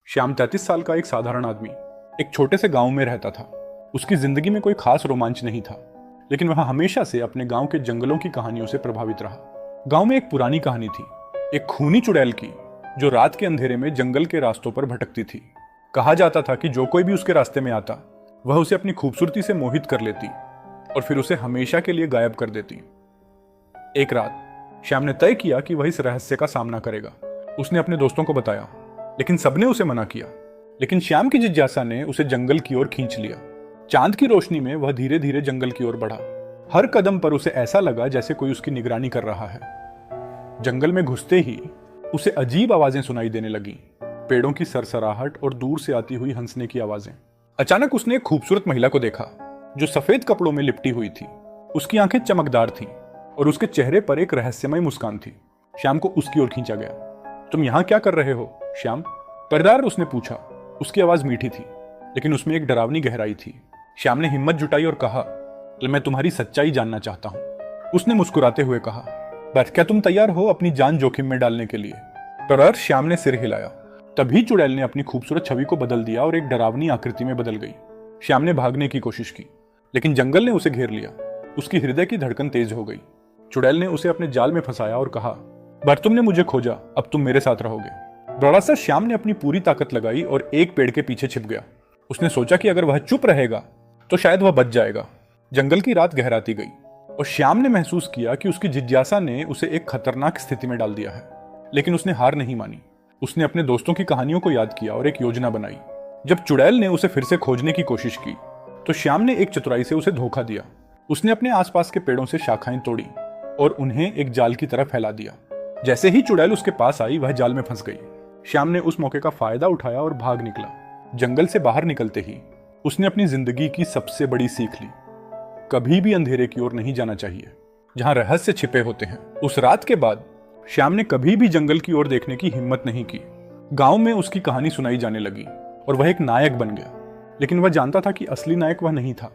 श्याम 33 साल का एक साधारण आदमी एक छोटे से गांव में रहता था। उसकी जिंदगी में कोई खास रोमांच नहीं था, लेकिन वह हमेशा से अपने गांव के जंगलों की कहानियों से प्रभावित रहा। गांव में एक पुरानी कहानी थी, एक खूनी चुड़ैल की, जो रात के अंधेरे में जंगल के रास्तों पर भटकती थी। कहा जाता था कि जो कोई भी उसके रास्ते में आता, वह उसे अपनी खूबसूरती से मोहित कर लेती और फिर उसे हमेशा के लिए गायब कर देती। एक रात श्याम ने तय किया कि वह इस रहस्य का सामना करेगा। उसने अपने दोस्तों को बताया, लेकिन सबने उसे मना किया। लेकिन श्याम की जिज्ञासा ने उसे जंगल की ओर खींच लिया। चांद की रोशनी में वह धीरे धीरे जंगल की ओर बढ़ा। हर कदम पर उसे ऐसा लगा जैसे कोई उसकी निगरानी कर रहा है। जंगल में घुसते ही उसे अजीब आवाजें सुनाई देने लगीं, पेड़ों की सरसराहट और दूर से आती हुई हंसने की आवाजें। अचानक उसने एक खूबसूरत महिला को देखा, जो सफेद कपड़ों में लिपटी हुई थी। उसकी आंखें चमकदार थीं और उसके चेहरे पर एक रहस्यमय मुस्कान थी। श्याम को उसकी ओर खींचा गया। तुम यहाँ क्या कर रहे हो, श्याम? परदार उसने पूछा। उसकी आवाज मीठी थी, लेकिन उसमें एक डरावनी गहराई थी। श्याम ने हिम्मत जुटाई और कहा, मैं तुम्हारी सच्चाई जानना चाहता हूँ। उसने मुस्कुराते हुए कहा, बस क्या तुम तैयार हो अपनी जान जोखिम में डालने के लिए? परदार श्याम ने सिर हिलाया। तभी चुड़ैल ने अपनी खूबसूरत छवि को बदल दिया और एक डरावनी आकृति में बदल गई। श्याम ने भागने की कोशिश की, लेकिन जंगल ने उसे घेर लिया। उसकी हृदय की धड़कन तेज हो गई। चुड़ैल ने उसे अपने जाल में फंसाया और कहा, पर तुमने मुझे खोजा, अब तुम मेरे साथ रहोगे। बड़ा सा श्याम ने अपनी पूरी ताकत लगाई और एक पेड़ के पीछे छिप गया। उसने सोचा कि अगर वह चुप रहेगा तो शायद वह बच जाएगा। जंगल की रात गहराती गई और श्याम ने महसूस किया कि उसकी जिज्ञासा ने उसे एक खतरनाक स्थिति में डाल दिया है। लेकिन उसने हार नहीं मानी। उसने अपने दोस्तों की कहानियों को याद किया और एक योजना बनाई। जब चुड़ैल ने उसे फिर से खोजने की कोशिश की, तो श्याम ने एक चतुराई से उसे धोखा दिया। उसने अपने आसपास के पेड़ों से शाखाएं तोड़ी और उन्हें एक जाल की तरह फैला दिया। जैसे ही चुड़ैल उसके पास आई, वह जाल में फंस गई। श्याम ने उस मौके का फायदा उठाया और भाग निकला। जंगल से बाहर निकलते ही उसने अपनी जिंदगी की सबसे बड़ी सीख ली, कभी भी अंधेरे की ओर नहीं जाना चाहिए, जहां रहस्य छिपे होते हैं। उस रात के बाद श्याम ने कभी भी जंगल की ओर देखने की हिम्मत नहीं की। गांव में उसकी कहानी सुनाई जाने लगी और वह एक नायक बन गया। लेकिन वह जानता था कि असली नायक वह नहीं था,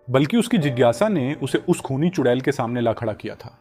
बल्कि उसकी जिज्ञासा ने उसे उस खूनी चुड़ैल के सामने ला खड़ा किया था।